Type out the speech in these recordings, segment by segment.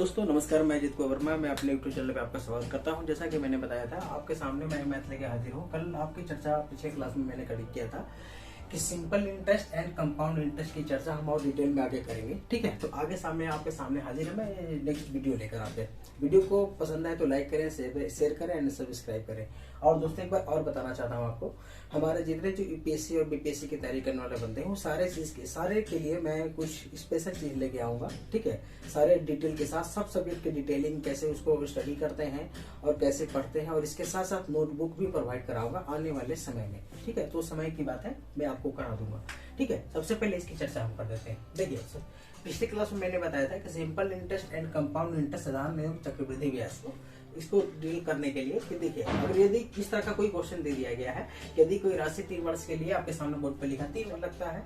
दोस्तों नमस्कार, मैं अजीत कुमार वर्मा। मैं अपने यूट्यूब चैनल पे आपका स्वागत करता हूं। जैसा कि मैंने बताया था, आपके सामने मैं मैथ लेके हाजिर हूं। कल आपकी चर्चा पिछले क्लास में मैंने किया था कि simple interest and compound interest की चर्चा हम और डिटेल में आगे करेंगे। ठीक है, तो आगे सामने आपके सामने हाजिर है मैं नेक्स्ट वीडियो लेकर आते। वीडियो को पसंद आए तो लाइक करें, शेयर करें एंड सब्सक्राइब करें। और दोस्तों एक बार और बताना चाहता हूँ आपको, हमारे जितने जो यूपीएससी और बीपीएससी की तैयारी करने वाले बंदे हैं वो सारे के लिए मैं कुछ स्पेशल चीज लेके आऊंगा। ठीक है, सारे डिटेल के साथ सब सब्जेक्ट की डिटेलिंग, कैसे उसको स्टडी करते हैं और कैसे पढ़ते हैं, और इसके साथ साथ नोटबुक भी प्रोवाइड कराऊंगा आने वाले समय में। ठीक है, तो समय की बात है, मैं आपको करा दूंगा। ठीक है, सबसे पहले इसकी चर्चा हम कर देते हैं। देखिए पिछले क्लास में मैंने बताया था कि simple interest and compound interest साधारण एवं चक्रवृद्धि ब्याज को इसको डील करने के लिए कि देखिए, अगर यदि इस तरह का कोई क्वेश्चन दे दिया गया है, यदि कोई राशि 3 वर्ष के लिए आपके सामने बोर्ड पर लिखा 3 लगता है,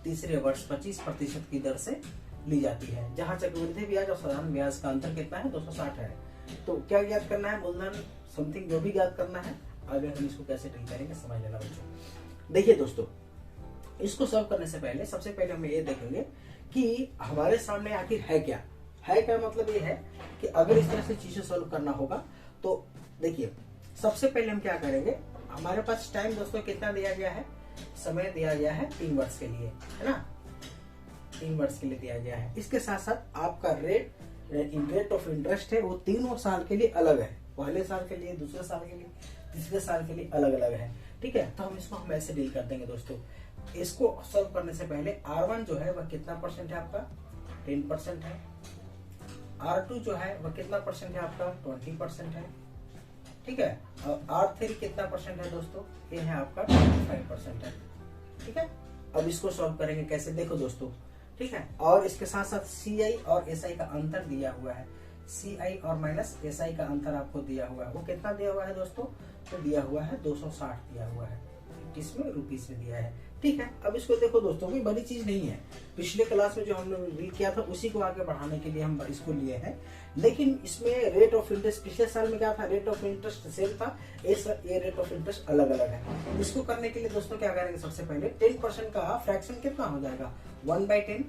तीसरे वर्ष 25% की दर से ली जाती है, जहां चक्रवृद्धि ब्याज और साधारण ब्याज का अंतर कितना है, 260 है। तो क्या याद करना है, मूलधन समथिंग जो भी याद करना है, आगे हम इसको कैसे डील करेंगे समझ लेना बच्चों। देखिए दोस्तों, इसको सॉल्व करने से पहले सबसे पहले हम ये देखेंगे कि हमारे सामने आखिर है क्या। मतलब ये है कि अगर इस तरह से चीजें सॉल्व करना होगा तो देखिए, सबसे पहले हम क्या करेंगे, हमारे पास टाइम दोस्तों कितना दिया गया है, समय दिया गया है 3 वर्ष के लिए, है ना, 3 वर्ष के लिए दिया गया है। इसके साथ साथ आपका रेट ऑफ इंटरेस्ट है वो तीनों साल के लिए अलग है, पहले साल के लिए, दूसरे साल के लिए, तीसरे साल के लिए अलग अलग है। ठीक है, तो हम ऐसे डील कर देंगे दोस्तों। इसको सॉल्व करने से पहले R1 जो है वह कितना परसेंट है आपका, 10% है। R2 जो है वह कितना परसेंट है आपका, 20% है। ठीक है, और R3 कितना परसेंट है दोस्तों, ये है आपका 25% है। ठीक है, अब इसको सॉल्व करेंगे कैसे, देखो दोस्तों। ठीक है, और इसके साथ साथ CI और SI का अंतर दिया हुआ है, CI और माइनस SI का अंतर आपको दिया हुआ है, वो कितना दिया हुआ है दोस्तों, तो दिया हुआ है 260 दिया हुआ है, किसमें, रुपीस में दिया है। ठीक है, अब इसको देखो दोस्तों, कोई बड़ी चीज नहीं है, पिछले क्लास में जो हमने डील किया था उसी को आगे बढ़ाने के लिए हम इसको लिए हैं। लेकिन इसमें रेट ऑफ इंटरेस्ट पिछले साल में क्या था, रेट ऑफ इंटरेस्ट सेम था, ये रेट ऑफ इंटरेस्ट अलग अलग है। इसको करने के लिए दोस्तों क्या करेंगे, सबसे पहले 10% का फ्रैक्शन कितना हो जाएगा, 1/10।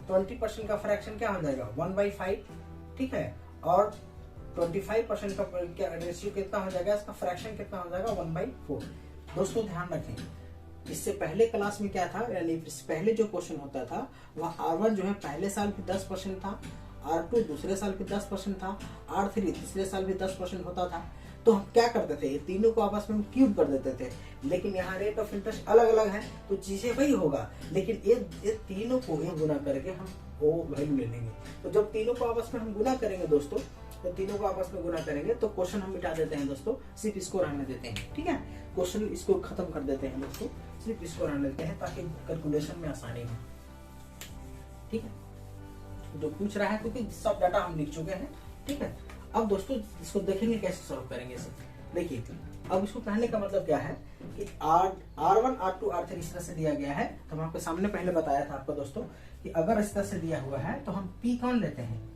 20% का फ्रैक्शन क्या हो जाएगा, 1/5। ठीक है, और 25% का रेशियो कितना हो जाएगा, इसका फ्रैक्शन कितना हो जाएगा, 1/4। दोस्तों ध्यान रखें, इससे पहले क्लास में क्या था, यानी पहले जो क्वेश्चन होता था वह R1 जो है पहले साल की 10% था, R2 दूसरे साल की 10% था, R3 तीसरे साल भी 10% होता था। तो हम क्या करते थे, ये तीनों को आपस में हम क्यूब कर देते थे। लेकिन यहाँ रेट ऑफ इंटरेस्ट अलग अलग है तो चीजें वही होगा, लेकिन ये तीनों को ये गुना करके हम वो वैल्यू ले लेंगे। तो जब तीनों को आपस में हम गुना करेंगे दोस्तों, तो तीनों को आपस में गुना करेंगे तो क्वेश्चन हम मिटा देते हैं दोस्तों, सिर्फ इसको रहने देते हैं। ठीक है, क्वेश्चन इसको खत्म कर देते हैं दोस्तों, सिर्फ इसको रहने देते हैं ताकि कैलकुलेशन में आसानी हो। ठीक है, जो पूछ रहा है क्योंकि सब डाटा हम लिख चुके हैं। ठीक है, अब दोस्तों इसको देखेंगे कैसे सॉल्व करेंगे इसे। देखिए, अब इसको कहने का मतलब क्या है कि R1 R2 R3 इस तरह से दिया गया है। तो हम आपके सामने पहले बताया था आपको दोस्तों कि अगर इस तरह से दिया हुआ है तो हम P कौन लेते हैं।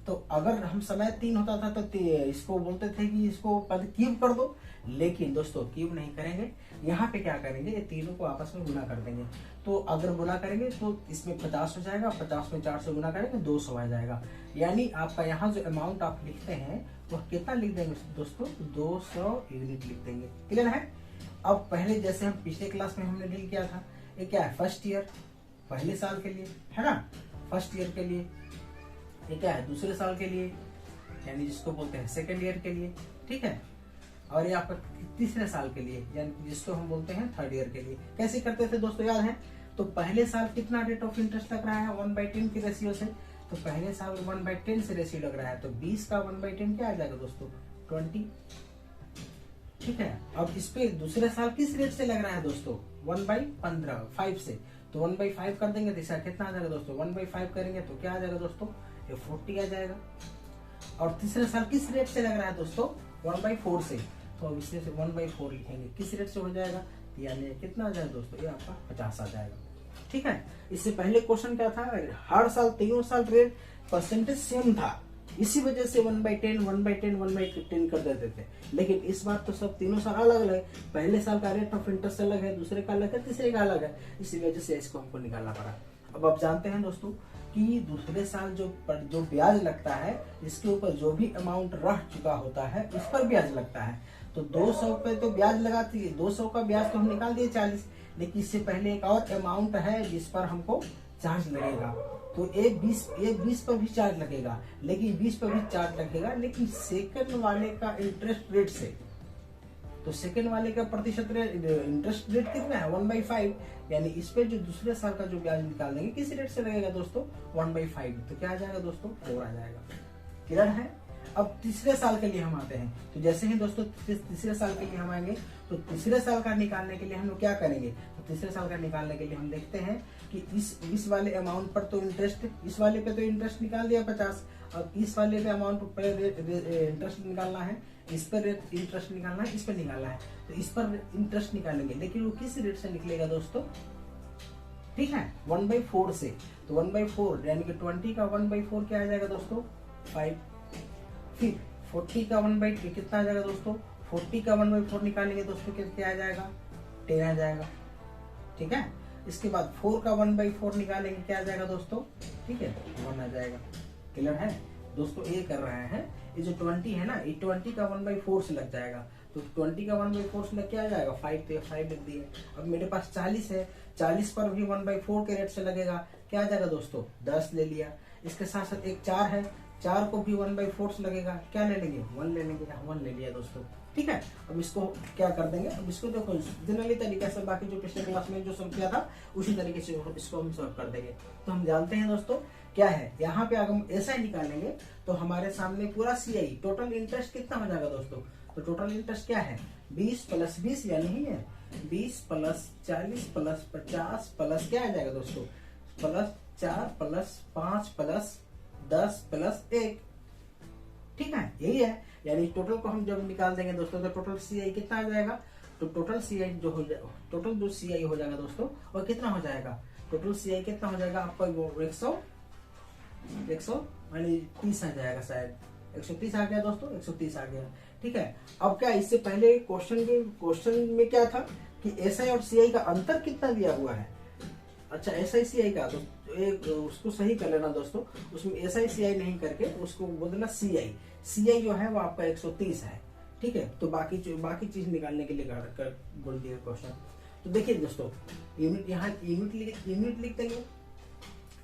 तो अगर हम समय 3 होता था तो इसको बोलते थे कि इसको पहले क्यूब कर दो, लेकिन दोस्तों क्यूब नहीं करेंगे, यहाँ पे क्या करेंगे, ये तीनों को आपस में गुना कर देंगे। तो अगर गुना करेंगे तो इसमें 50 हो जाएगा, 50 में 4 से गुना करेंगे 200 आ जाएगा। यानी आपका यहाँ जो अमाउंट आप लिखते हैं वह कितना लिख देंगे दोस्तों, 200 यूनिट लिख देंगे। क्लियर है। अब पहले जैसे हम पिछले क्लास में हमने डील किया था, ये क्या है, फर्स्ट ईयर, पहले साल के लिए, है ना, फर्स्ट ईयर के लिए। ये क्या है, दूसरे साल के लिए, यानी जिसको बोलते हैं सेकेंड ईयर के लिए। ठीक है, और ये आपका तीसरे साल के लिए, यानी जिसको हम बोलते हैं थर्ड ईयर के लिए। कैसे करते थे दोस्तों, याद है। तो पहले साल कितना रेट ऑफ इंटरेस्ट लग रहा है, 1/10 की रेशियो से। तो पहले साल 1/10 से रेशियो लग रहा है, तो 20 का 1/10 क्या आ जाएगा दोस्तों, 20। ठीक है, अब इस पे दूसरे साल किस रेट से लग रहा है दोस्तों, 1/15 से। तो 1/5 कर देंगे तो इसका कितना आ जाएगा दोस्तों, 1/5 करेंगे तो क्या आ जाएगा दोस्तों, ये 40 आ जाएगा। और तीसरे साल किस रेट से लग रहा है दोस्तों, 1/4 से। तो अब इसमें से 1/4 लिखेंगे, किस रेट से हो जाएगा, यानी कितना आ जाएगा दोस्तों, ये आपका 50 आ जाएगा। ठीक है, इससे पहले क्वेश्चन क्या था, हर साल तीनों साल रेट परसेंटेज सेम था, इसी वजह से 1/10 1/10 1/10 कर देते थे। लेकिन इस बार तो सब तीनों साल अलग अलग है, पहले साल का रेट ऑफ इंटरेस्ट अलग है, दूसरे का अलग है, तीसरे का अलग है, इसी वजह से इसको हमको निकालना पड़ा। अब आप जानते हैं दोस्तों कि दूसरे साल जो ब्याज लगता है, इसके ऊपर जो भी अमाउंट रह चुका होता है इस पर ब्याज लगता है। तो 200 पे तो ब्याज लगाती है, 200 का ब्याज तो हम निकाल दिए 40, लेकिन इससे पहले एक और अमाउंट है जिस पर हमको चार्ज लगेगा। तो एक 20 पर भी चार्ज लगेगा, लेकिन 20 पर भी चार्ज लगेगा, लेकिन सेकंड वाले का इंटरेस्ट रेट से। तो सेकंड वाले का प्रतिशत इंटरेस्ट रेट कितना है 1/5, यानी इस पे जो दूसरे साल का जो ब्याज निकाल देंगे किस रेट से लगेगा दोस्तों 1/5। तो क्या आ जाएगा दोस्तों 4 आ जाएगा। क्लियर है। अब तीसरे साल के लिए हम आते हैं। तो जैसे ही दोस्तों तीसरे साल के लिए हम आएंगे, तो तीसरे साल का निकालने के लिए हम लोग क्या करेंगे, तो तीसरे साल का निकालने के लिए हम देखते हैं कि इस वाले अमाउंट पर तो इंटरेस्ट, इस वाले पे तो इंटरेस्ट निकाल दिया 50, अब इस वाले पे अमाउंट पर इंटरेस्ट निकालना है, इस पर इंटरेस्ट निकालना है, इस पर निकालना है। तो इस पर इंटरेस्ट निकालेंगे, लेकिन वो किस रेट से निकलेगा दोस्तों, ठीक है 1/4 से। तो 1/4 यानी कि 20 का 1/4 क्या आ जाएगा दोस्तों 5। फिर 40 का 1/2 कितना आ जाएगा दोस्तों, 40 का 1/4 निकालेंगे दोस्तों क्या आ जाएगा 10 आ जाएगा। ठीक है। इसके बाद 4 का 1/4 निकालेंगे क्या आ जाएगा दोस्तों, ठीक है 1 आ जाएगा। क्लियर है दोस्तों। ये कर रहे हैं, ये जो 20 है ना, ये 20 का 1/4 से लग जाएगा। तो 20 का 1/4 से लग क्या आ जाएगा 5 लिख दिए। अब मेरे पास 40 है, 40 पर भी 1/4 के रेट से लगेगा, क्या आ जाएगा दोस्तों 10 ले लिया। इसके साथ साथ एक 4 है, 4 को भी 1/4 से लगेगा, क्या ले लेंगे 1 ले लेंगे, 1 ले लिया दोस्तों। ठीक है। अब इसको क्या कर देंगे, अब इसको देखो जनरली तरीके से बाकी जो पिछले क्लास में जो सॉल्व किया था उसी तरीके से इसको हम सॉल्व कर देंगे। तो हम जानते हैं दोस्तों क्या है, यहाँ पे अगर हम ऐसा ही निकालेंगे तो हमारे सामने पूरा CI टोटल इंटरेस्ट कितना हो जाएगा दोस्तों। तो टोटल इंटरेस्ट क्या है 20 + 20 यानी ही है 20 + 40 + 50 प्लस क्या आ जाएगा दोस्तों +4 + 5 + 10 + 1। ठीक है, यही है। यानी टोटल को हम जब निकाल देंगे दोस्तों तो टोटल CI कितना आ जाएगा, तो टोटल CI जो हो जाएगा, टोटल जो CI हो जाएगा दोस्तों वो कितना हो जाएगा, टोटल CI कितना हो जाएगा आपका 130 आ जाएगा, शायद 130 आ गया दोस्तों, 130 आ गया। ठीक है। अब क्या इससे पहले क्वेश्चन में क्या था कि SI और CI का अंतर कितना दिया हुआ है। अच्छा SI CI का तो एक उसको सही कर लेना दोस्तों, उसमें SI CI नहीं करके उसको बोल देना CI जो है वो आपका 130 है। ठीक है। तो बाकी चीज निकालने के लिए बोल दिया क्वेश्चन। तो देखिए दोस्तों यूनिट यहाँ यूनिट लिख देंगे।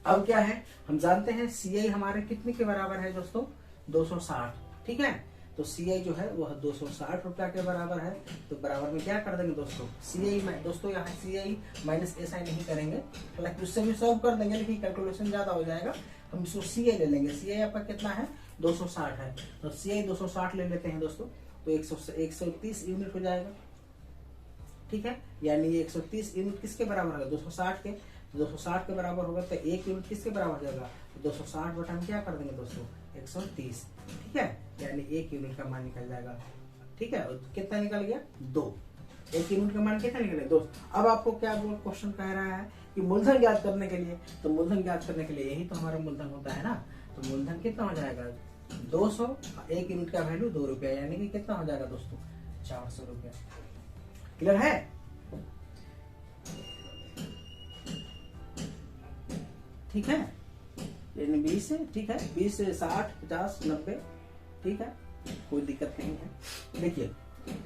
अब क्या है हम जानते हैं CI हमारे कितने के बराबर है दोस्तों 260। ठीक है। तो CI जो है वो 260 रुपया के बराबर है। तो बराबर में क्या कर देंगे दोस्तों CI में दोस्तों यहाँ CI माइनस SI नहीं करेंगे, हालांकि उससे भी सॉल्व कर देंगे लेकिन कैलकुलेशन ज्यादा हो जाएगा। हम इसको CI ले लेंगे। CI आपका कितना है 260 है, तो CI 260 ले लेते हैं दोस्तों। तो 130 यूनिट हो जाएगा। ठीक है। यानी 130 यूनिट किसके बराबर होगा 260 के, 260 के बराबर होगा तो 1 यूनिट किसके बराबर हो जाएगा 260 बटा हम क्या कर देंगे दोस्तों 130। ठीक है। यानी 1 यूनिट का मान निकल जाएगा। ठीक है। कितना निकल गया 2। 1 यूनिट का मान कितना निकले 2। अब आपको क्या क्वेश्चन कह रहा है कि मूलधन ज्ञात करने के लिए, तो मूलधन ज्ञात करने के लिए यही तो हमारा मूलधन होता है ना। तो मूलधन कितना हो जाएगा 200, 1 यूनिट का वैल्यू 2 रुपया, यानी कि कितना हो जाएगा दोस्तों 400 रुपया। क्लियर है। ठीक है। यानी 20 है। ठीक है। 20 से 60 50 90। ठीक है, कोई दिक्कत नहीं है। देखिए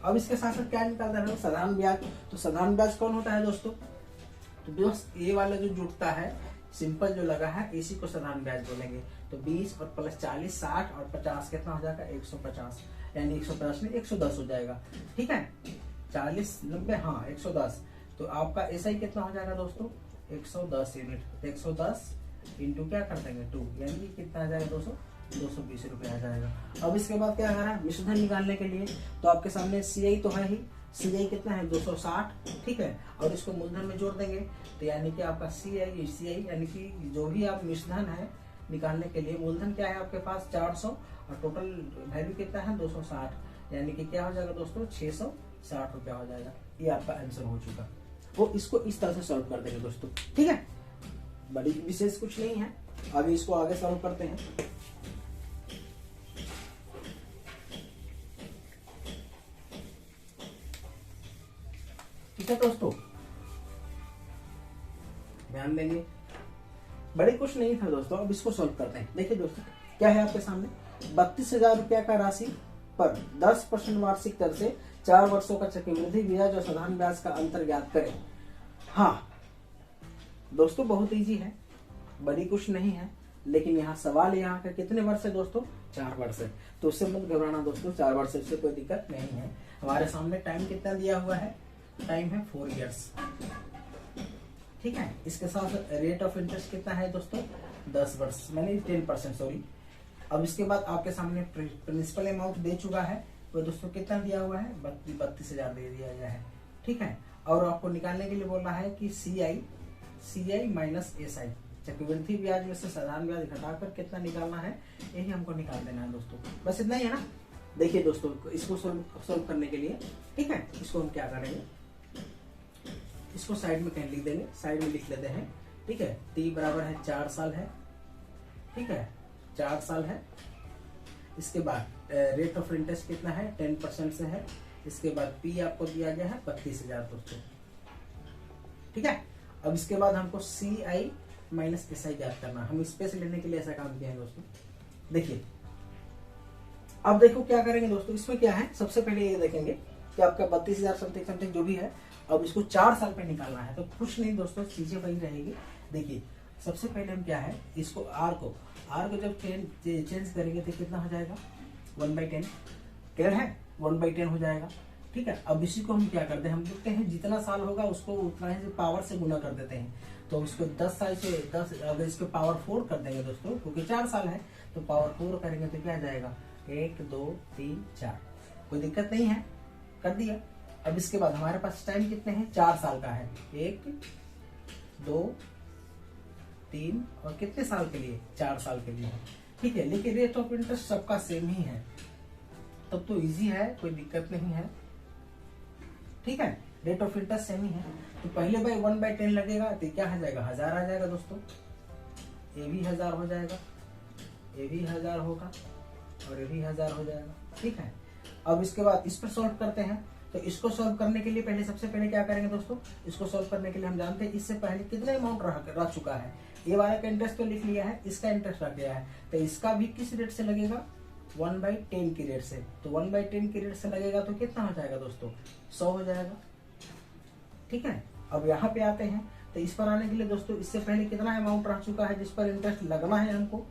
अब इसके साथ साथ क्या निकालना है साधारण ब्याज। तो साधारण ब्याज कौन होता है दोस्तों, तो दोस्त ये वाला जो जुड़ता है सिंपल जो लगा है इसी को साधारण ब्याज बोलेंगे। तो 20 और प्लस 40 60 और 50 कितना हो जाएगा 150, यानी 150 में 110 हो जाएगा। ठीक है। 40 90 हाँ 110। तो आपका SI कितना हो जाएगा दोस्तों 110 यूनिट। 110 इंटू क्या कर देंगे 2, यानी कि कितना आ जाएगा 220 रुपया आ जाएगा। अब इसके बाद क्या करना है मिश्रधन निकालने के लिए, तो आपके सामने CI तो है ही, CI कितना है 260। ठीक है। और इसको मूलधन में जोड़ देंगे तो यानी कि आपका CI यानी कि जो भी आप मिश्रधन है निकालने के लिए मूलधन क्या है आपके पास 400 और टोटल वैल्यू कितना है 260, यानी कि क्या हो जाएगा दोस्तों 660 रुपया हो जाएगा। ये आपका आंसर हो चुका। वो इसको इस तरह से सॉल्व कर देंगे दोस्तों। ठीक है, बड़ी विशेष कुछ नहीं है। अभी इसको आगे सॉल्व करते हैं। ठीक है दोस्तों, ध्यान देंगे। बड़े कुछ नहीं था दोस्तों। अब इसको सॉल्व करते हैं। देखिए दोस्तों क्या है आपके सामने, 32,000 रुपया का राशि पर 10% वार्षिक दर से 4 वर्षों का चक्रवृद्धि ब्याज और साधारण ब्याज का अंतर ज्ञात करें। हाँ दोस्तों बहुत इजी है, बड़ी कुछ नहीं है, लेकिन यहाँ सवाल यहाँ का कितने वर्ष है दोस्तों, 4 वर्ष है। तो उससे मत घबराना दोस्तों, 4 वर्ष से कोई दिक्कत नहीं है। हमारे सामने टाइम कितना दिया हुआ है, टाइम है 4 इयर्स, ठीक है। इसके साथ रेट ऑफ इंटरेस्ट कितना है दोस्तों, 10 वर्ष, मैंने 10% सॉरी। अब इसके बाद आपके सामने प्रिंसिपल अमाउंट दे चुका है, वो दोस्तों कितना दिया हुआ है, 32,000 दे दिया गया है, ठीक है। और आपको निकालने के लिए बोल रहा है कि CI माइनस SI, चक्रवृद्धि ब्याज में से साधारण ब्याज घटाकर कितना निकालना है, यही हमको निकाल देना है दोस्तों। बस इतना ही है ना। देखिए दोस्तों इसको सोल्व करने के लिए, ठीक है, इसको हम क्या करेंगे, इसको साइड में कहीं लिख देंगे, साइड में लिख लेते हैं, ठीक है। T बराबर है 4 साल है, ठीक है, 4 साल है। इसके बाद रेट ऑफ इंटरेस्ट कितना है, 10% से है। इसके बाद P आपको दिया गया है 32,000 दोस्तों, ठीक है। अब इसके बाद हमको CI माइनस SI ज्ञात करना, हम स्पेस लेने के लिए ऐसा काम किया है दोस्तों। देखिए अब देखो क्या करेंगे दोस्तों, इसमें क्या है, सबसे पहले ये देखेंगे कि आपका 32,000 समथिंग जो भी है, अब इसको 4 साल पे निकालना है। तो कुछ नहीं दोस्तों, चीजें वही रहेगी। देखिए सबसे पहले हम क्या है, इसको R को जब चेंज करेंगे तो कितना हो जाएगा, 1/10, क्लियर है, 1/10 हो जाएगा, ठीक है। अब इसी को हम क्या करते हैं, हम देखते हैं जितना साल होगा उसको उतना ही पावर से गुना कर देते हैं। तो उसको 10 साल से 10, अगर इसको पावर 4 कर देंगे दोस्तों, क्योंकि 4 साल है तो पावर 4 करेंगे तो क्या आ जाएगा, 1 2 3 4, कोई दिक्कत नहीं है, कर दिया। अब इसके बाद हमारे पास टाइम कितने हैं, 4 साल का है, 1 2 3 और कितने साल के लिए, 4 साल के लिए, ठीक है। लेकिन रेट ऑफ इंटरेस्ट सबका सेम ही है, तब तो इजी है, कोई दिक्कत नहीं है, ठीक है। रेट ऑफ इंटरेस्ट सेम ही है, तो पहले भाई 1/10 लगेगा तो क्या आ जाएगा, 1000 आ जाएगा दोस्तों। ये भी 1000 हो जाएगा, ये भी 1000 होगा और ये भी 1000 हो जाएगा, ठीक है। अब इसके बाद इस पर सॉल्व करते हैं। तो इसको सॉल्व करने के लिए पहले सबसे पहले क्या करेंगे दोस्तों, इसको सॉल्व करने के लिए हम जानते हैं इससे पहले कितना अमाउंट रह चुका है। ये वाला का इंटरेस्ट तो लिख लिया है, इसका इंटरेस्ट रख गया है, तो इसका भी किस रेट से लगेगा, 1/10 की रेट से। तो 1/10 की रेट से लगेगा तो कितना हो जाएगा दोस्तों, 100 हो जाएगा, ठीक है। अब यहाँ पे आते हैं, तो इस पर आने के लिए दोस्तों इससे पहले कितना अमाउंट रह चुका है जिस पर इंटरेस्ट लगना है हमको,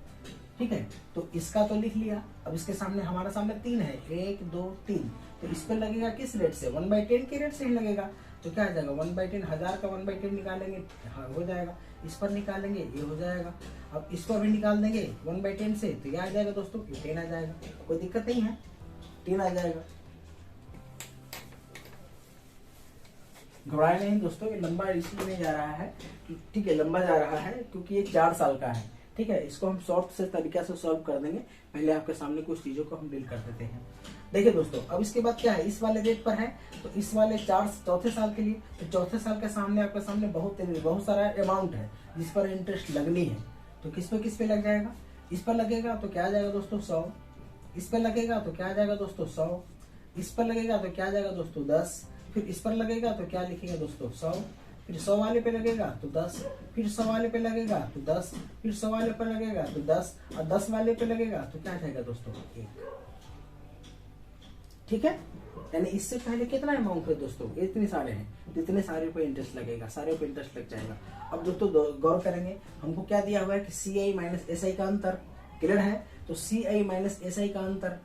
ठीक है। तो इसका तो लिख लिया। अब इसके सामने हमारे सामने 3 है, 1 2 3, तो इस पर लगेगा किस रेट से, 1/10 की रेट से ही लगेगा। तो क्या आ जाएगा, 1/10, 1000 का 1/10 निकालेंगे, हाँ हो जाएगा। इस पर निकालेंगे, ये हो जाएगा। अब इस पर भी निकाल देंगे 1/10 से, तो क्या आ जाएगा दोस्तों, 10 आ जाएगा, कोई दिक्कत नहीं है, 10 आ जाएगा। घबराए नहीं दोस्तों, ये लंबा इसलिए नहीं जा रहा है, ठीक है, लंबा जा रहा है क्योंकि ये 4 साल का है, ठीक है। इसको हम सॉफ्ट से तरीका से सॉल्व कर देंगे। पहले आपके सामने कुछ चीजों को हम डील कर देते हैं। देखिए दोस्तों अब इसके बाद क्या है, इस वाले रेट पर है, तो इस वाले चौथे साल के लिए, तो चौथे साल के सामने आपके सामने बहुत सारा अमाउंट है जिस पर इंटरेस्ट लगनी है। तो किस पे लग जाएगा, इस पर लगेगा तो क्या आ जाएगा दोस्तों, 100। इस पर लगेगा तो क्या आ जाएगा दोस्तों, 100। इस पर लगेगा तो क्या आ जाएगा दोस्तों, 10। फिर इस पर लगेगा तो क्या लिखेंगे दोस्तों, 100। फिर 100 वाले पे लगेगा तो 10, फिर 100 वाले पे लगेगा तो 10, फिर 100 वाले पे लगेगा तो 10, और 10 वाले पे लगेगा तो क्या जाएगा दोस्तों, 1, ठीक है। यानी इससे पहले कितना अमाउंट है दोस्तों, इतने सारे हैं, जितने सारे पे इंटरेस्ट लगेगा, सारे पे इंटरेस्ट लग जाएगा। अब दोस्तों गौर करेंगे, हमको क्या दिया हुआ है कि CI माइनस SI का अंतर, क्लियर है। तो CI माइनस SI का अंतर,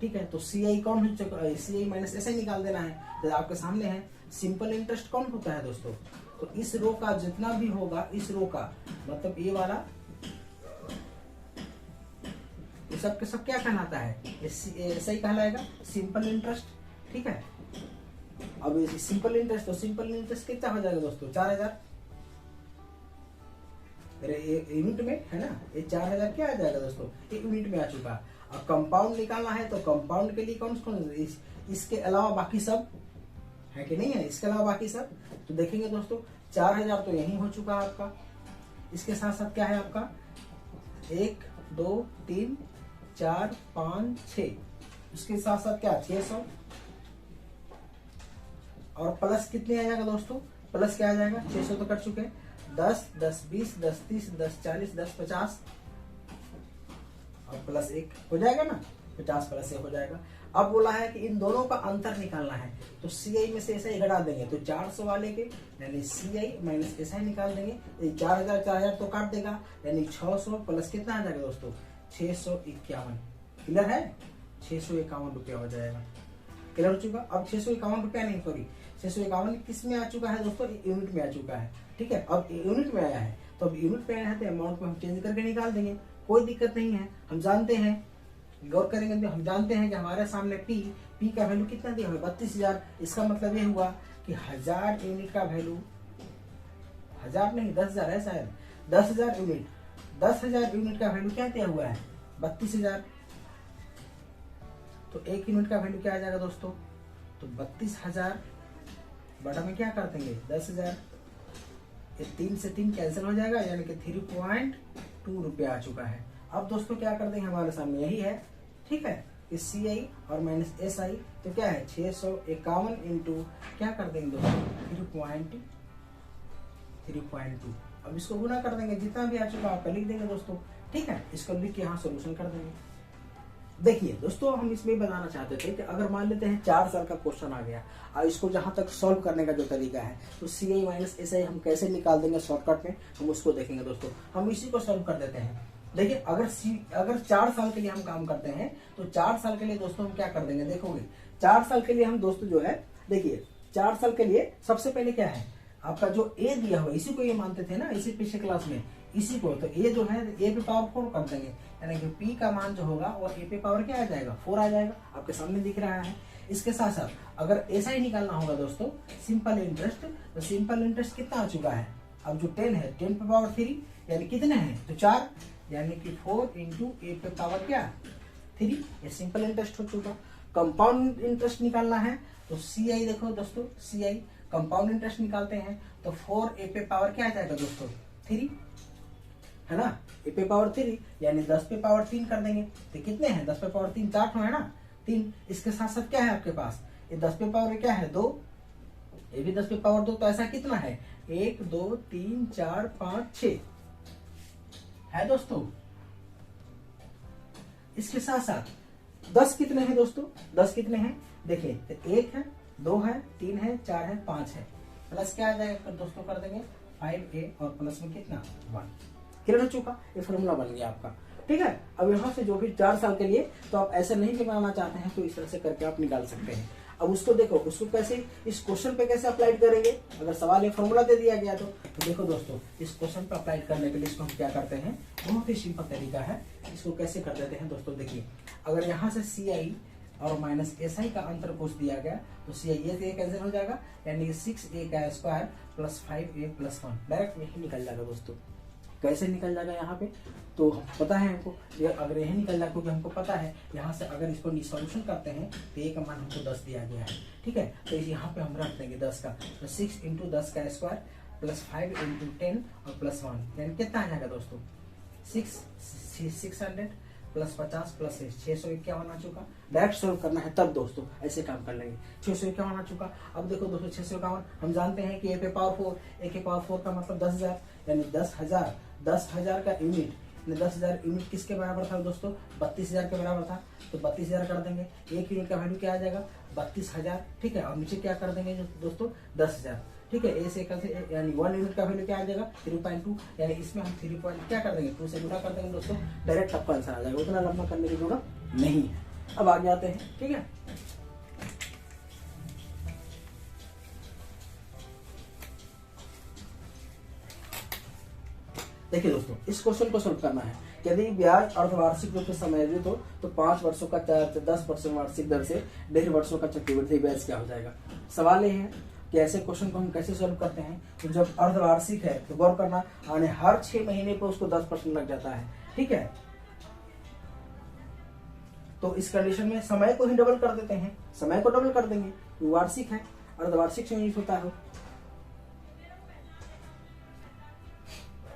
ठीक है। तो CI कौन है, CI माइनस SI निकाल देना है। तो आपके सामने है, सिंपल इंटरेस्ट कौन होता है दोस्तों, तो इस रो का जितना भी होगा, इस रो का मतलब ये वाला, ये सब के सब क्या कहलाता है, SI कहलाएगा, सिंपल इंटरेस्ट, ठीक है। अब सिंपल इंटरेस्ट, तो सिंपल इंटरेस्ट कितना हो जाएगा दोस्तों, 4000 यूनिट में है ना, ये 4000 क्या आ जाएगा दोस्तों, एक यूनिट में आ चुका। अब कंपाउंड निकालना है, तो कंपाउंड के लिए कौन कौन, इसके अलावा बाकी सब है कि नहीं है, इसके अलावा बाकी सब। तो देखेंगे दोस्तों 4000 तो यही हो चुका है आपका, इसके साथ साथ क्या है आपका, 1 2 3 4 5 6, इसके साथ साथ क्या 600, और प्लस कितने आ जाएगा दोस्तों, प्लस क्या आ जाएगा, 600 तो कर चुके हैं, 10, 10, 20, 10, 30, 10, 40, 10, 50 और प्लस 1 हो जाएगा ना, 50 प्लस 1 हो जाएगा। अब बोला है कि इन दोनों का अंतर निकालना है, तो CI में से SI घटा देंगे, तो 400 वाले के यानी CI माइनस SI निकाल देंगे, 4000 4000 तो काट देगा, यानी 600 प्लस कितना आ जाएगा दोस्तों, 651। क्लियर है, 651 रुपया हो जाएगा। क्लियर हो चुका। अब 651 रुपया नहीं, सॉरी 651 किस में आ चुका है दोस्तों, यूनिट में आ चुका है। ठीक है, अब यूनिट में आया है, तो अब यूनिट में आया है तो अमाउंट को हम चेंज करके निकाल देंगे, कोई दिक्कत नहीं है। हम जानते हैं, गौर करेंगे तो हम जानते हैं कि हमारे सामने P का वैल्यू कितना दिया हुआ है, 32,000। इसका मतलब ये हुआ कि 1000 यूनिट का वैल्यू, 1000 नहीं 10,000 है शायद, 10,000 यूनिट, 10,000 यूनिट का वैल्यू क्या दिया हुआ है, 32,000। तो 1 यूनिट का वैल्यू क्या आ जाएगा दोस्तों, तो 32,000 बटा में क्या कर देंगे 10,000, ये 3 से 3 कैंसिल हो जाएगा, यानी कि 3.2 रुपया आ चुका है। अब दोस्तों क्या कर देंगे, हमारे सामने यही है, ठीक है, कि CI और माइनस SI तो क्या है 651 इंटू क्या कर देंगे दोस्तों 3.2। अब इसको गुना कर देंगे, जितना भी आ चुका आपका लिख देंगे दोस्तों। ठीक है, इसको लिख के यहाँ सोल्यूशन कर देंगे। देखिए दोस्तों, हम इसमें बताना चाहते थे कि अगर मान लेते हैं 4 साल का क्वेश्चन आ गया और इसको जहां तक सॉल्व करने का जो तरीका है, तो CI माइनस SI हम कैसे निकाल देंगे शॉर्टकट में, हम उसको देखेंगे दोस्तों। हम इसी को सॉल्व कर देते हैं। देखिए, अगर 4 साल के लिए हम काम करते हैं, तो 4 साल के लिए दोस्तों हम क्या कर देंगे, देखोगे 4 साल के लिए हम दोस्तों जो है, देखिए 4 साल के लिए सबसे पहले क्या है आपका जो A दिया हुआ, इसी को ये मानते थे ना, इसी पिछले क्लास में, इसी को, तो A जो है A पे पावर 4 कर देंगे, यानी कि P का मान जो होगा वो A पे पावर क्या आ जाएगा 4 आ जाएगा, आपके सामने दिख रहा है। इसके साथ साथ अगर SI निकालना होगा दोस्तों, सिंपल इंटरेस्ट, तो सिंपल इंटरेस्ट कितना आ चुका है, अब जो 10 है 10 पे पावर 3, यानी कितने हैं तो 4, यानी कि 4 इंटू A पे पावर क्या 3, ये सिंपल इंटरेस्ट हो चुका। कंपाउंड इंटरेस्ट निकालना है तो CI देखो दोस्तों, CI कंपाउंड इंटरेस्ट निकालते हैं तो 4A पे पावर क्या आ जाएगा दोस्तों 3, है ना, A पे पावर 3, यानी 10 पे पावर 3 कर देंगे, तो कितने हैं 10 पे पावर 3 4 है ना 3। इसके साथ साथ क्या है आपके पास, ये 10 पे पावर क्या है 2, ये भी 10 पे पावर 2, तो ऐसा कितना है 1 2 3 4 5 6 है दोस्तों। इसके साथ साथ 10 कितने हैं दोस्तों, 10 कितने हैं देखिए, तो 1 है 2 है 3 है 4 है 5 है, प्लस क्या आ जाएगा दोस्तों कर देंगे 5A और प्लस में कितना 1। क्लियर हो चुका, ये फॉर्मूला बन गया आपका। ठीक है, अब यहाँ से जो भी 4 साल के लिए, तो आप ऐसे नहीं निकालना चाहते हैं तो इस तरह से करके आप निकाल सकते हैं। अब उसको देखो, उसको कैसे इस क्वेश्चन पे कैसे अप्लाई करेंगे, अगर सवाल ये फॉर्मूला दे दिया गया तो देखो दोस्तों, इस क्वेश्चन पे अप्लाई करने के लिए इसको हम क्या करते हैं, बहुत ही सिंपल तरीका है। इसको कैसे कर देते हैं दोस्तों, देखिए अगर यहाँ से CI और माइनस SI का अंतर पूछ दिया गया तो CI ये कैंसिल हो जाएगा, यानी 6A का square plus 5A plus 1 direct यही निकल जाएगा दोस्तों। कैसे निकल जाएगा यहाँ पे, तो पता है हमको, अगर यही निकल जाए, क्योंकि हमको पता है यहाँ से अगर इसको सॉल्यूशन करते हैं तो A का मान हमको 10 दिया गया है। ठीक है, तो यहाँ पे हम रख देंगे 10 का, तो 6 इंटू 10 का स्क्वायर प्लस 5 इंटू 10 और प्लस 1, यानी कितना आ जाएगा दोस्तों 600 प्लस 50 प्लस 651 आ चुका। डायरेक्ट सोल्व करना है तब दोस्तों ऐसे काम कर लेंगे। 651 आ चुका। अब देखो दोस्तों 651 हम जानते हैं कि A पे पावर 4, A के पावर 4 का मतलब 10,000, यानी 10,000 का यूनिट, 10,000 यूनिट किसके बराबर था दोस्तों 32,000 के बराबर था, तो 32,000 कर देंगे। 1 यूनिट का वैल्यू क्या आ जाएगा 32,000। ठीक है, और नीचे क्या कर देंगे दोस्तों 10,000। ठीक है, ए से यानी 1 यूनिट का वैल्यू क्या आ जाएगा 3.2, यानी इसमें हम 3 पॉइंट क्या कर देंगे 2 से गुणा कर देंगे दोस्तों, डायरेक्ट आपका आंसर आ जाएगा, उतना लंबा करने की जरूरत नहीं है। अब आगे आते हैं। ठीक है, देखिए दोस्तों इस क्वेश्चन को सोल्व करना है। यदि ब्याज अर्धवार्षिक रूप से समायोजित हो तो 5 वर्षों का 10% वार्षिक दर से 1.5 वर्षों का चक्रवृद्धि ब्याज क्या हो जाएगा। सवाल ये है कि ऐसे क्वेश्चन को हम कैसे सोल्व करते हैं। तो जब अर्धवार्षिक है तो गौर करना, यानी हर 6 महीने पे उसको 10% लग जाता है। ठीक है, तो इस कंडीशन में समय को ही डबल कर देते हैं, समय को डबल कर देंगे, वार्षिक है अर्धवार्षिक से यूज होता है।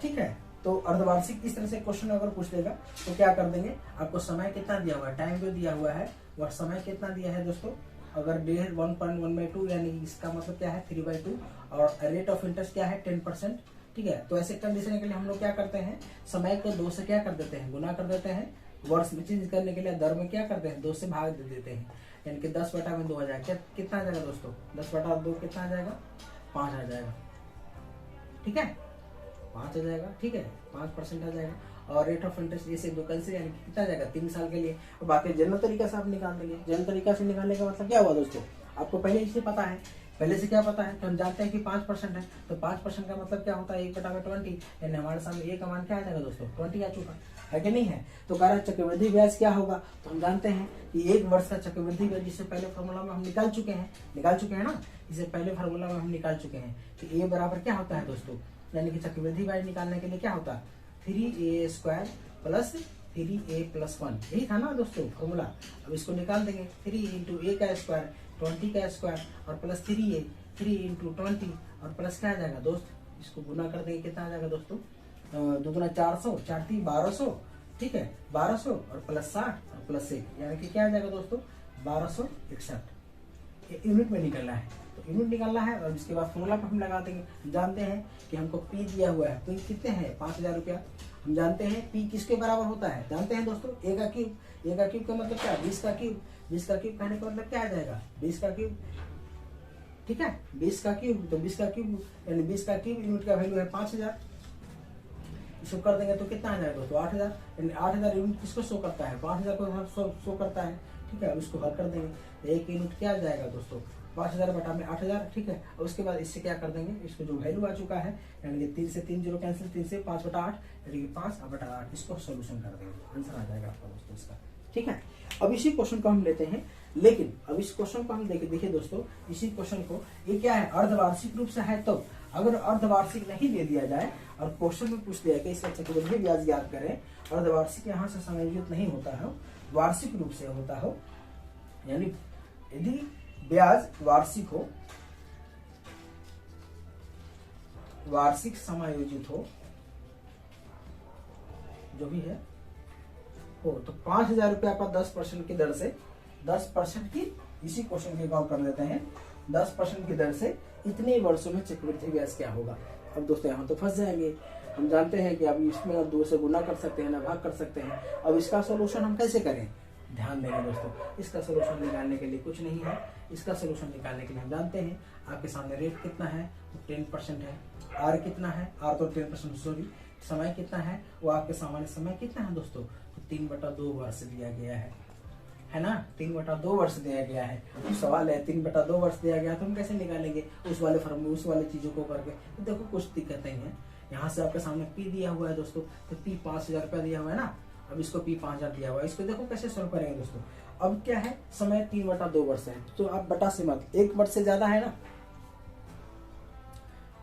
ठीक है, तो अर्धवार्षिक इस तरह से क्वेश्चन अगर पूछ देगा तो क्या कर देंगे, आपको समय कितना दिया हुआ है, टाइम जो दिया हुआ है वह समय कितना दिया है दोस्तों, अगर 1.1/2 यानी इसका मतलब क्या है 3/2, और रेट ऑफ इंटरेस्ट क्या है 10%, ठीक है। तो ऐसे कर लिखने के लिए हम लोग क्या करते हैं, समय को 2 से क्या कर देते हैं, गुना कर देते हैं। वर्ष में चेंज करने के लिए दर में क्या करते हैं, 2 से भाग दे देते हैं, यानी कि 10 बटा में 2 आ जाएगा। कितना आ जाएगा दोस्तों, 10 बटा 2 कितना आ जाएगा, 5 आ जाएगा। ठीक है, 5 आ जाएगा। ठीक है, 5% आ जाएगा। और रेट ऑफ इंटरेस्ट जैसे 2 कैंसिल, यानी कि कितना आ जाएगा, 3 साल के लिए। और बाकी जनरल तरीका से आप निकाल देंगे। जनरल तरीका से निकालने का मतलब क्या हुआ दोस्तों, आपको पहले से पता है, पहले से क्या पता है कि हम जानते हैं कि 5% है, तो 5% का मतलब क्या होता है, 1/20, यानी हमारे सामने ए का मान क्या आ जाएगा दोस्तों, 20 आ चुका है कि नहीं है। तो कह रहा है चक्रवृद्धि ब्याज क्या होगा, तो हम जानते हैं कि 1 वर्ष का चक्रवृद्धि ब्याज, जिससे पहले फॉर्मूला में हम निकाल चुके हैं ना, इससे पहले फॉर्मूला में हम निकाल चुके हैं कि ए बराबर क्या होता है दोस्तों, यानी कि चक्रवृद्धि ब्याज निकालने के लिए क्या होता है, 3a² प्लस 3a + 1, यही था ना दोस्तों फॉर्मूला। अब इसको निकाल देंगे, 3 × a का स्क्वायर 20 का स्क्वायर और प्लस 3a, 3 × 20 और प्लस क्या आ जाएगा दोस्त, इसको गुना कर देंगे, कितना आ जाएगा दोस्तों, 2 × 400, 4 × 1200, ठीक है, 1200 और प्लस 60 और प्लस 1, यानी कि क्या आ जाएगा दोस्तों, 1261। यूनिट में निकलना है, तो यूनिट निकालना है। और इसके बाद फॉर्मूला पर हम लगा देंगे। जानते हैं कि हमको पी दिया हुआ है, तो कितने हैं, 5000 रुपया। हम जानते हैं पी किसके बराबर होता है, जानते हैं दोस्तों, ए का क्यूब। ए का क्यूब का मतलब क्या, 20 का क्यूब। 20 का क्यूब कहने का मतलब क्या आ जाएगा, 20 का क्यूब। ठीक है, 20 का क्यूब, तो 20 का क्यूब यानी 20 का क्यूब यूनिट का वैल्यू है 5000। इसको कर देंगे तो कितना आ जाएगा दोस्तों, 8000, यानी 8000 यूनिट किसको शो करता है, 5000 को शो करता है। ठीक है, उसको हल कर देंगे, एक यूनिट क्या आ जाएगा दोस्तों, 5000 बटा में 8000। ठीक है, और उसके बाद इससे क्या कर देंगे, इसको जो वैल्यू आ चुका है, यानी कि 3 से 3 जीरो कैंसिल, 3 से 5 बटा 8, यानी कि 5 बटा 8, इसको सोल्यूशन कर देंगे, आंसर आ जाएगा आपका दोस्तों इसका। ठीक है, अब इसी क्वेश्चन को हम लेते हैं, लेकिन अब इस क्वेश्चन को हम देखिए दोस्तों, इसी क्वेश्चन को, ये क्या है, अर्धवार्षिक रूप से है। तो अगर अर्धवार्षिक नहीं दे दिया जाए और क्वेश्चन में पूछ दिया कि इसका चक्रवृद्धि ब्याज ज्ञात करें, अर्धवार्षिक यहाँ से समायोजित नहीं होता है, वार्षिक रूप से होता हो, यानी यदि ब्याज वार्षिक हो, वार्षिक समायोजित हो, जो भी है हो, तो 5000 रुपया पर 10% की दर से, 10% की, इसी क्वेश्चन के गौर कर लेते हैं, 10% की दर से इतने वर्षों में चक्रवृद्धि ब्याज क्या होगा। अब दोस्तों यहाँ तो फंस जाएंगे। हम जानते हैं कि अभी इसमें 2 से गुना कर सकते हैं ना भाग कर सकते हैं। अब इसका सोल्यूशन हम कैसे करें, ध्यान देंगे दोस्तों, इसका सोल्यूशन निकालने के लिए कुछ नहीं है। इसका सोल्यूशन निकालने के लिए हम जानते हैं, आपके सामने रेट कितना है, 10% है। आर कितना है, आर तो 10%, सॉरी, समय कितना है, वो आपके सामान्य समय कितना है दोस्तों, तो 3/2 वर्ष दिया गया है ना, 3/2 वर्ष दिया गया है। तो सवाल है 3/2 वर्ष दिया गया, तो हम कैसे निकालेंगे उस वाले फॉर्मूले, उस वाले चीजों को करके। तो देखो कुछ दिक्कत नहीं है, यहाँ से आपके सामने पी दिया हुआ है दोस्तों, तो पी 5000 रुपया दिया हुआ है ना, अब इसको पी 5000 दिया हुआ है, इसको देखो कैसे सोल्व करेंगे दोस्तों। अब क्या है, समय 3/2 वर्ष है, तो आप बटा से मत, 1 वर्ष से ज्यादा है ना,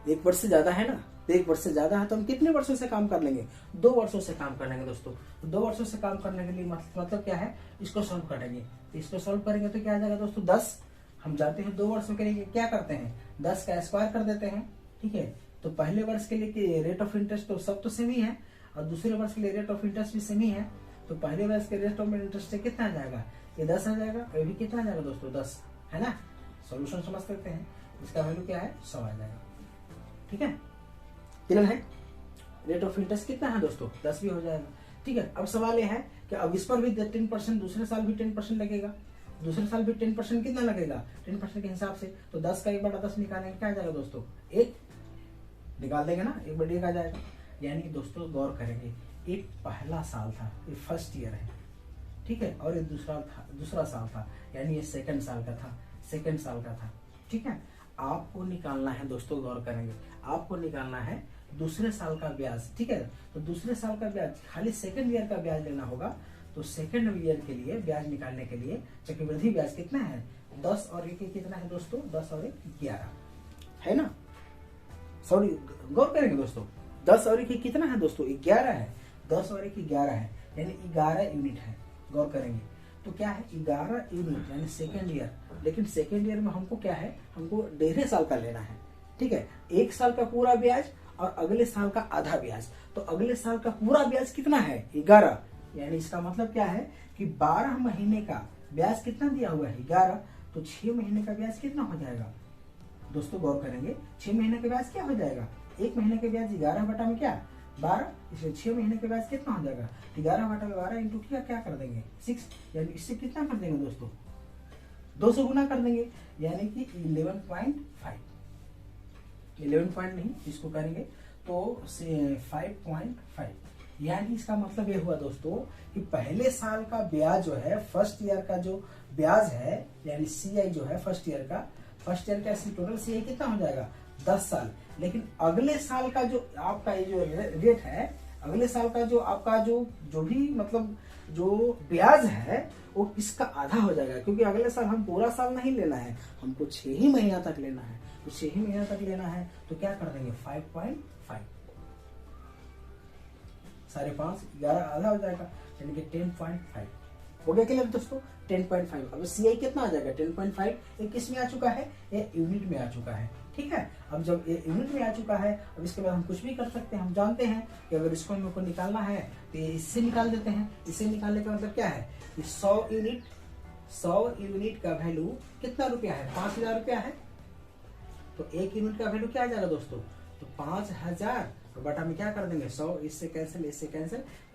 1 वर्ष से ज्यादा है ना, तो 1 वर्ष से ज्यादा है, तो हम कितने वर्षों से काम कर लेंगे, 2 वर्षों से काम कर लेंगे दोस्तों। तो 2 वर्षों से काम करने के लिए मतलब क्या है, इसको सोल्व करेंगे, तो इसको सोल्व करेंगे तो क्या आ जाएगा दोस्तों, 10। हम जानते हैं 2 वर्षों के लिए क्या करते हैं, 10 का स्क्वायर कर देते हैं। ठीक है, तो पहले वर्ष के लिए रेट ऑफ इंटरेस्ट तो सब तो सेम ही है, और दूसरे वर्ष के लिए रेट ऑफ इंटरेस्ट भी सेम ही है। तो पहले वर्ष के रेट ऑफ इंटरेस्ट से कितना आ जाएगा, ये 10 आ जाएगा, ये भी कितना आ जाएगा दोस्तों, 10 है ना। सोल्यूशन समझ सकते हैं, इसका वैल्यू क्या है, 100 आ जाएगा। ठीक है, क्लियर है। रेट ऑफ इंटरेस्ट कितना है दोस्तों, 10 भी हो जाएगा। ठीक है, अब सवाल यह है कि अब इस पर भी 10%, दूसरे साल भी 10% लगेगा, दूसरे साल भी 10% कितना लगेगा, 10% के हिसाब से। तो 10 का 1/10 निकालेंगे, क्या आ जाएगा दोस्तों, 1 निकाल देंगे ना, 1/1 आ जाएगा। यानी कि दोस्तों गौर करेंगे, ये पहला साल था, ये फर्स्ट ईयर है, ठीक है, और ये दूसरा साल था, यानी ये सेकंड साल का था। ठीक है, आपको निकालना है दोस्तों, गौर करेंगे, आपको निकालना है दूसरे साल का ब्याज। ठीक है, तो दूसरे साल का ब्याज, खाली सेकंड ईयर का ब्याज लेना होगा। तो सेकंड ईयर के लिए ब्याज निकालने के लिए चक्रवृद्धि ब्याज कितना है, 10 और 1 कितना है दोस्तों, 10 और 1 11 है ना। सॉरी, गौर करेंगे दोस्तों, 10 और 1 कितना है दोस्तों, 11 है। 10 और 1 11 है, यानी 11 यूनिट है। गौर करेंगे तो क्या है, 11 यूनिट यानी सेकेंड ईयर। लेकिन सेकेंड ईयर में हमको क्या है, हमको 1.5 साल का लेना है। ठीक है, 1 साल का पूरा ब्याज और अगले साल का आधा ब्याज। तो अगले साल का पूरा ब्याज कितना है, 11, यानी इसका मतलब क्या है कि 12 महीने का ब्याज कितना दिया हुआ है, 11। तो 6 महीने का ब्याज कितना हो जाएगा दोस्तों, गौर करेंगे, 6 महीने का ब्याज क्या हो जाएगा, एक महीने के ब्याज 11 बटा में क्या 12, इसलिए 6 महीने के ब्याज कितना हो जाएगा 11 बटा में 12 इंटू क्या कर देंगे 6, यानी इससे कितना कर देंगे दोस्तों 200 गुना कर देंगे, यानी कि 11.5 नहीं, इसको करेंगे तो 5.5, यानी इसका मतलब ये हुआ दोस्तों कि पहले साल का ब्याज जो है, फर्स्ट ईयर का जो ब्याज है, यानी CI जो है फर्स्ट ईयर का टोटल CI कितना हो जाएगा 10 साल। लेकिन अगले साल का जो आपका ये जो रेट है, अगले साल का जो आपका जो भी मतलब जो ब्याज है वो इसका आधा हो जाएगा, क्योंकि अगले साल हम पूरा साल नहीं लेना है, हमको 6 ही महीना तक लेना है। तो 6 ही महीना तक लेना है तो क्या कर देंगे 5.5, 5.5 11 आधा हो जाएगा, यानी कि 10.5 हो गया क्लियर दोस्तों 10.5। अब CI कितना आ जाएगा 10.5, ये किस में आ चुका है, ये यूनिट में आ चुका है। ठीक है, अब जब ये यूनिट में आ चुका है, अब इसके बाद हम कुछ भी कर सकते हैं। हम जानते हैं कि अगर इसको हमको निकालना है तो इससे निकाल देते हैं। इससे निकालने का मतलब क्या है कि 100 यूनिट का वैल्यू कितना रुपया है 5000 रुपया है, तो 1 यूनिट का वैल्यू क्या आ जाएगा दोस्तों, तो 5000 बटा में क्या कर देंगे 100, इससे कैंसिल,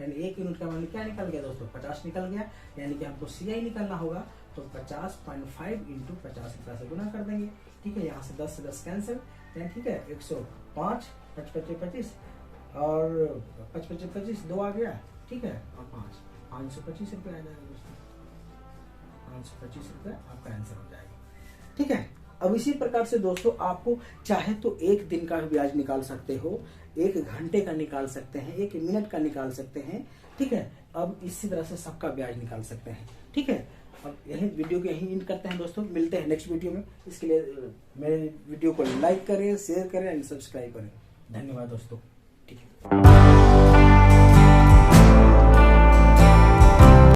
यानी 1 यूनिट का वैल्यू क्या निकल गया दोस्तों 50 निकल गया, यानी कि हमको CI निकालना होगा तो 50.5 इंटू 50 से गुना कर देंगे। ठीक है, यहाँ से 10 से 10 कैंसिल, ठीक है 105, 25 और 25 2 आ गया। ठीक है, और 525 रुपये आ जाएगा दोस्तों, 525 रुपये आपका आंसर हो जाएगा। ठीक है, अब इसी प्रकार से दोस्तों आपको चाहे तो 1 दिन का ब्याज निकाल सकते हो, 1 घंटे का निकाल सकते हैं, 1 मिनट का निकाल सकते हैं। ठीक है, अब इसी तरह से सबका ब्याज निकाल सकते हैं। ठीक है, अब यही वीडियो को यहीं एंड करते हैं दोस्तों, मिलते हैं नेक्स्ट वीडियो में। इसके लिए मेरे वीडियो को लाइक करें, शेयर करें एंड सब्सक्राइब करें। धन्यवाद दोस्तों। ठीक है।